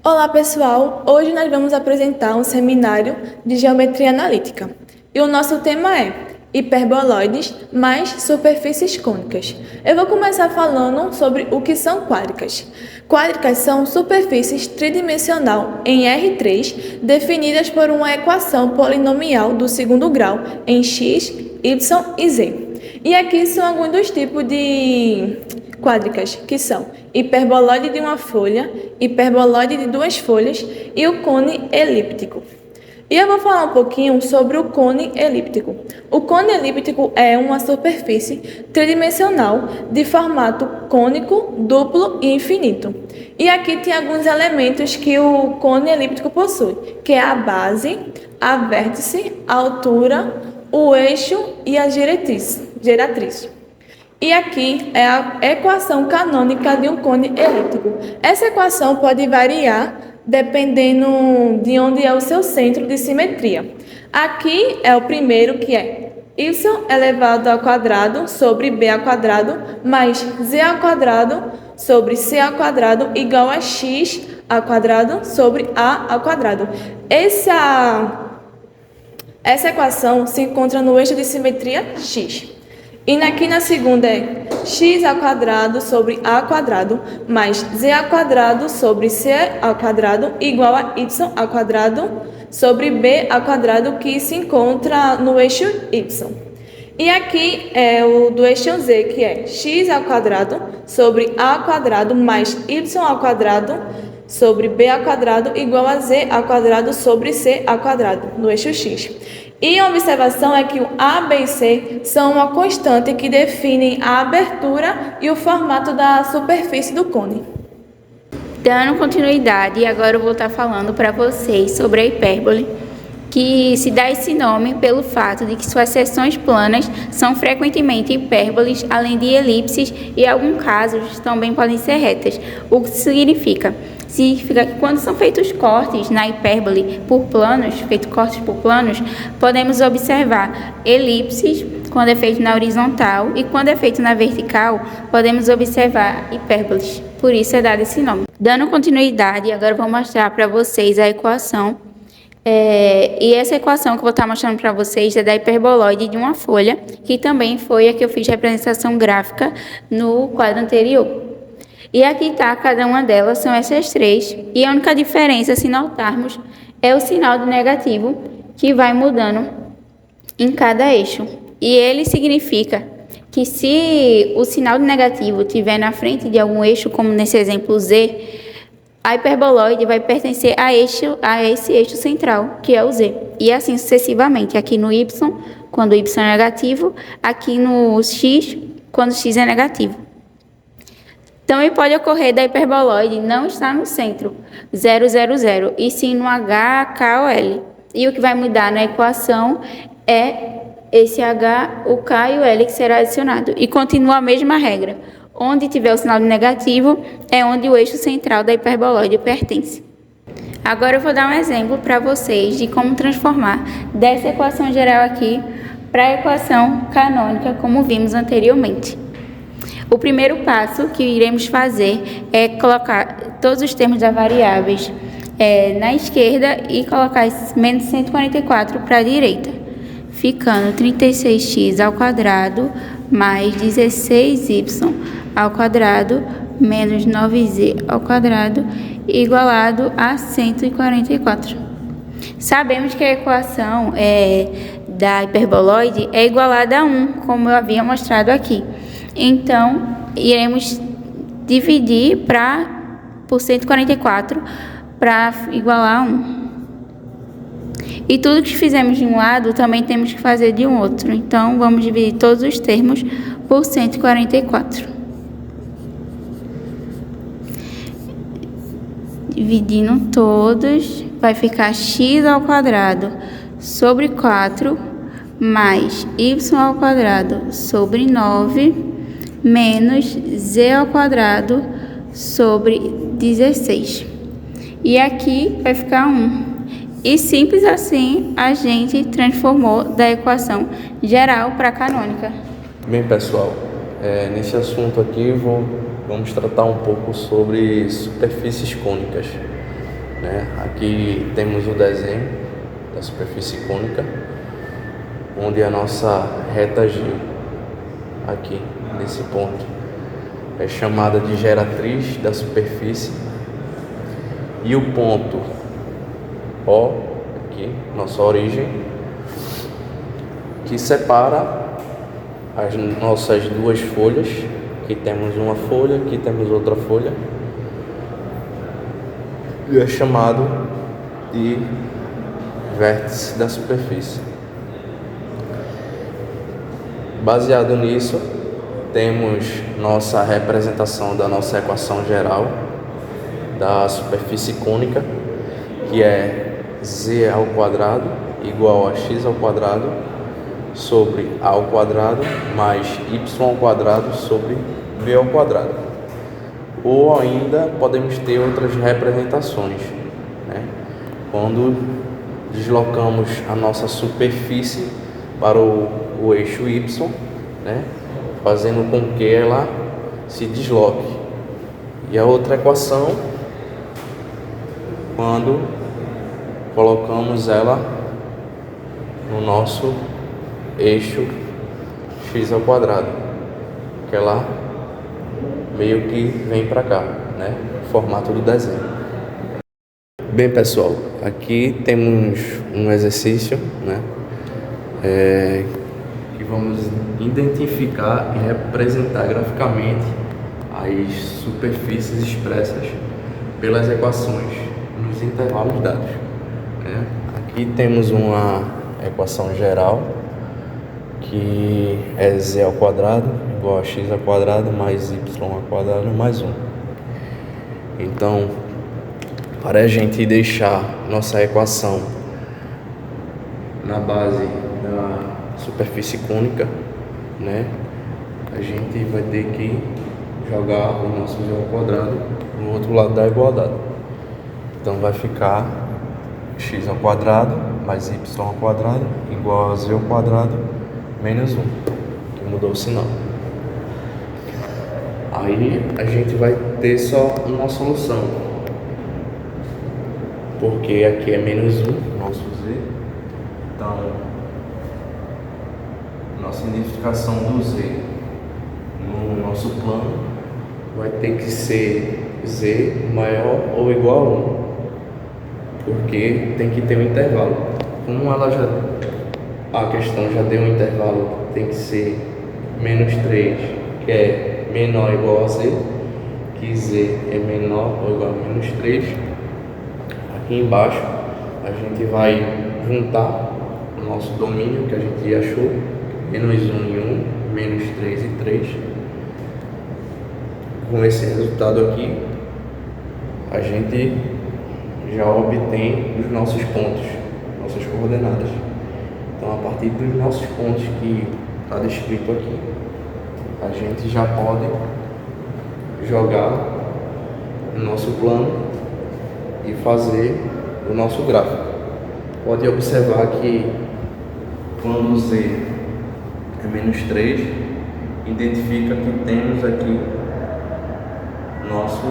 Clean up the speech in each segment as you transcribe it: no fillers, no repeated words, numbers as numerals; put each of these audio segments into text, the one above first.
Olá pessoal, hoje nós vamos apresentar um seminário de geometria analítica e o nosso tema é hiperboloides mais superfícies cônicas. Eu vou começar falando sobre o que são quádricas. Quádricas são superfícies tridimensional em R3 definidas por uma equação polinomial do segundo grau em x, y e z. E aqui são alguns dos tipos de quádricas, que são hiperboloide de uma folha, hiperboloide de duas folhas e o cone elíptico. E eu vou falar um pouquinho sobre o cone elíptico. O cone elíptico é uma superfície tridimensional de formato cônico, duplo e infinito. E aqui tem alguns elementos que o cone elíptico possui, que é a base, a vértice, a altura, o eixo e a geratriz. E aqui é a equação canônica de um cone elíptico. Essa equação pode variar dependendo de onde é o seu centro de simetria. Aqui é o primeiro, que é y elevado ao quadrado sobre b ao quadrado mais z ao quadrado sobre c ao quadrado igual a x ao quadrado sobre a ao quadrado. Essa equação se encontra no eixo de simetria x. E aqui na segunda é x ao quadrado sobre a ao quadrado mais z ao quadrado sobre c ao quadrado igual a y ao quadrado sobre b ao quadrado, que se encontra no eixo y. E aqui é o do eixo z, que é x ao quadrado sobre a ao quadrado mais y ao quadrado sobre b ao quadrado igual a z ao quadrado sobre c ao quadrado, no eixo x. E a observação é que o A, B e C são uma constante que definem a abertura e o formato da superfície do cone. Dando continuidade, agora eu vou estar falando para vocês sobre a hipérbole, que se dá esse nome pelo fato de que suas seções planas são frequentemente hipérboles, além de elipses, e em alguns casos também podem ser retas. O que significa que quando são feitos cortes na hipérbole cortes por planos, podemos observar elipses quando é feito na horizontal, e quando é feito na vertical, podemos observar hipérboles. Por isso é dado esse nome. Dando continuidade, agora eu vou mostrar para vocês a equação. E essa equação que eu vou estar mostrando para vocês é da hiperboloide de uma folha, que também foi a que eu fiz representação gráfica no quadro anterior. E aqui está, cada uma delas são essas três, e a única diferença, se notarmos, é o sinal de negativo, que vai mudando em cada eixo. E ele significa que se o sinal de negativo estiver na frente de algum eixo, como nesse exemplo Z, a hiperboloide vai pertencer a esse eixo central, que é o Z. E assim sucessivamente, aqui no Y, quando o Y é negativo, aqui no X, quando o X é negativo. Também pode ocorrer da hiperboloide não estar no centro, 0, 0, 0, e sim no H, K ou L. E o que vai mudar na equação é esse H, o K e o L que será adicionado. E continua a mesma regra. Onde tiver o sinal de negativo é onde o eixo central da hiperboloide pertence. Agora eu vou dar um exemplo para vocês de como transformar dessa equação geral aqui para a equação canônica, como vimos anteriormente. O primeiro passo que iremos fazer é colocar todos os termos das variáveis na esquerda e colocar menos 144 para a direita, ficando 36x ao quadrado mais 16y ao quadrado menos 9z ao quadrado igualado a 144. Sabemos que a equação da hiperboloide é igualada a 1, como eu havia mostrado aqui. Então, iremos dividir por 144 para igualar a 1. E tudo que fizemos de um lado, também temos que fazer de um outro. Então, vamos dividir todos os termos por 144. Dividindo todos, vai ficar x ao quadrado sobre 4 mais y ao quadrado sobre 9 menos z ao quadrado sobre 16. E aqui vai ficar 1. E simples assim, a gente transformou da equação geral para a canônica. Bem, pessoal, nesse assunto aqui vamos tratar um pouco sobre superfícies cônicas. né? Aqui temos o desenho da superfície cônica, onde a nossa reta G, aqui nesse ponto, é chamada de geratriz da superfície, e o ponto O, aqui, nossa origem, que separa as nossas duas folhas. Aqui temos uma folha, aqui temos outra folha, e é chamado de vértice da superfície. Baseado nisso, temos nossa representação da nossa equação geral da superfície cônica, que é z ao quadrado igual a x ao quadrado sobre a ao quadrado mais y ao quadrado sobre b ao quadrado. Ou ainda podemos ter outras representações, né? Quando deslocamos a nossa superfície para o eixo y, né? Fazendo com que ela se desloque. E a outra equação, quando colocamos ela no nosso eixo x ao quadrado, que ela meio que vem para cá, né? Formato do desenho. Bem, pessoal, aqui temos um exercício, né? Que vamos identificar e representar graficamente as superfícies expressas pelas equações nos intervalos dados, né? Aqui temos uma equação geral, que é z ao quadrado igual a x ao quadrado mais y ao quadrado mais 1. Então, para a gente deixar nossa equação na base da superfície cônica, né, a gente vai ter que jogar o nosso z ao quadrado no outro lado da igualdade. Então vai ficar x ao quadrado mais y ao quadrado igual a z ao quadrado menos 1, que mudou o sinal. Aí a gente vai ter só uma solução, porque aqui é menos 1, nosso z. Então, nossa identificação do z no nosso plano vai ter que ser z maior ou igual a 1, porque tem que ter um intervalo. Como a questão já deu um intervalo, tem que ser menos 3, que é menor ou igual a z, que z é menor ou igual a menos 3. Aqui embaixo a gente vai juntar o nosso domínio que a gente achou, menos 1 e 1, menos 3 e 3. Com esse resultado aqui, a gente já obtém os nossos pontos, nossas coordenadas. Então, a partir dos nossos pontos que está descrito aqui, a gente já pode jogar no nosso plano e fazer o nosso gráfico. Pode observar que quando o z é menos 3, identifica que temos aqui nosso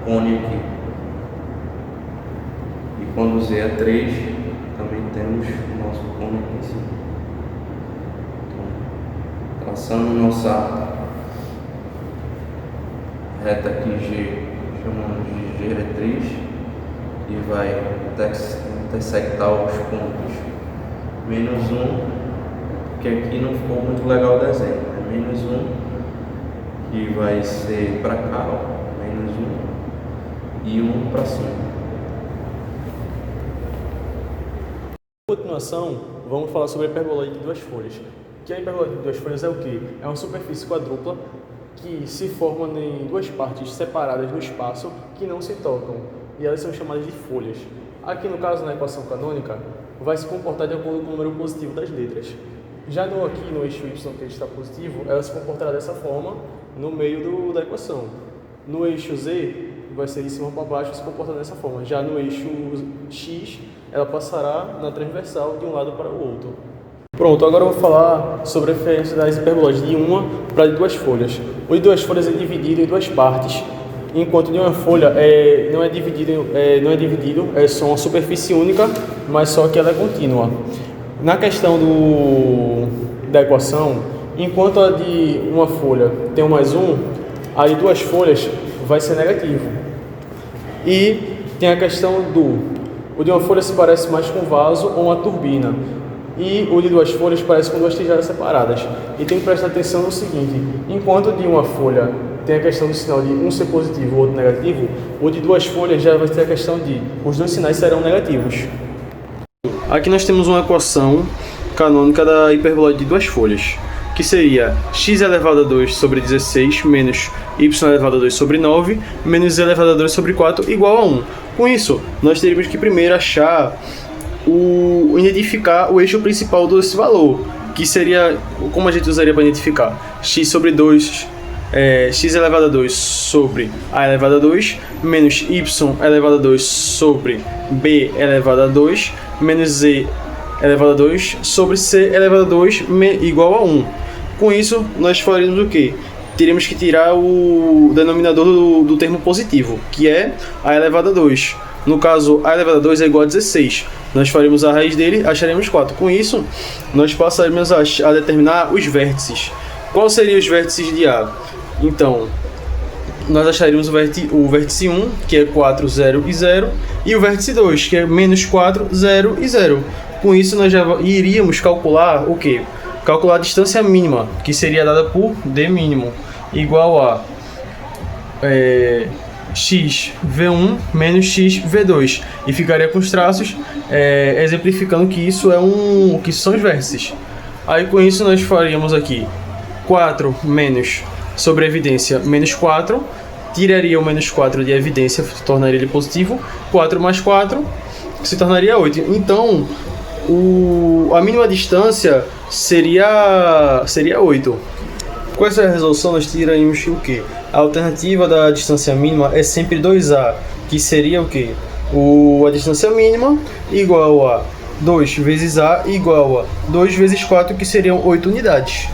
cone aqui. E quando o z é 3, também temos o nosso cone aqui em cima. Então, traçando nossa reta aqui G, chamamos de geratriz, e vai intersectar os pontos menos 1, que aqui não ficou muito legal o desenho, é menos 1, que vai ser para cá, ó, menos 1, e 1 para cima. A continuação, vamos falar sobre a hiperboloide de duas folhas. Que a hiperboloide de duas folhas é o quê? É uma superfície quadrupla que se forma em duas partes separadas no espaço que não se tocam, e elas são chamadas de folhas. Aqui no caso, na equação canônica, vai se comportar de acordo com o número positivo das letras. Já aqui no eixo y, que está positivo, ela se comportará dessa forma no meio da equação. No eixo z, vai ser de cima para baixo, se comportar dessa forma. Já no eixo x, ela passará na transversal de um lado para o outro. Pronto, agora eu vou falar sobre a diferença das hiperboloides de uma para de duas folhas. O de duas folhas é dividido em duas partes, enquanto de uma folha não é dividido, é só uma superfície única, mas só que ela é contínua. Na questão da equação, enquanto a de uma folha tem 1 mais 1, a de duas folhas vai ser negativo. E tem a questão o de uma folha se parece mais com um vaso ou uma turbina, e o de duas folhas parece com duas tigelas separadas. E tem que prestar atenção no seguinte: enquanto de uma folha tem a questão do sinal de um ser positivo e o outro negativo, o de duas folhas já vai ter a questão de os dois sinais serão negativos. Aqui nós temos uma equação canônica da hiperboloide de duas folhas, que seria x elevado a 2 sobre 16 menos y elevado a 2 sobre 9 menos z elevado a 2 sobre 4 igual a 1. Com isso, nós teríamos que primeiro identificar o eixo principal desse valor, que seria, como a gente usaria para identificar? X sobre 2, x elevado a 2 sobre a elevado a 2 menos y elevado a 2 sobre b elevado a 2 menos z elevado a 2 sobre c elevado a 2 igual a 1. Com isso, nós faríamos o quê? Teríamos que tirar o denominador do termo positivo, que é a elevado a 2. No caso, a elevado a 2 é igual a 16. Nós faríamos a raiz dele, acharemos 4. Com isso, nós passaríamos a determinar os vértices. Quais seriam os vértices de A? Então, nós acharíamos o vértice 1, que é 4, 0 e 0, e o vértice 2, que é menos 4, 0 e 0. Com isso, nós já iríamos calcular o quê? Calcular a distância mínima, que seria dada por d mínimo, igual a x v1 menos x v2, e ficaria com os traços exemplificando que isso que são os vértices. Aí com isso nós faríamos aqui 4 menos sobre a evidência menos 4, tiraria o menos 4 de evidência, tornaria ele positivo, 4 mais 4 se tornaria 8. Então a mínima distância seria 8. Com essa resolução nós tiraríamos o que? A alternativa da distância mínima é sempre 2A, que seria o que? A distância mínima igual a 2 vezes A igual a 2 vezes 4, que seriam 8 unidades.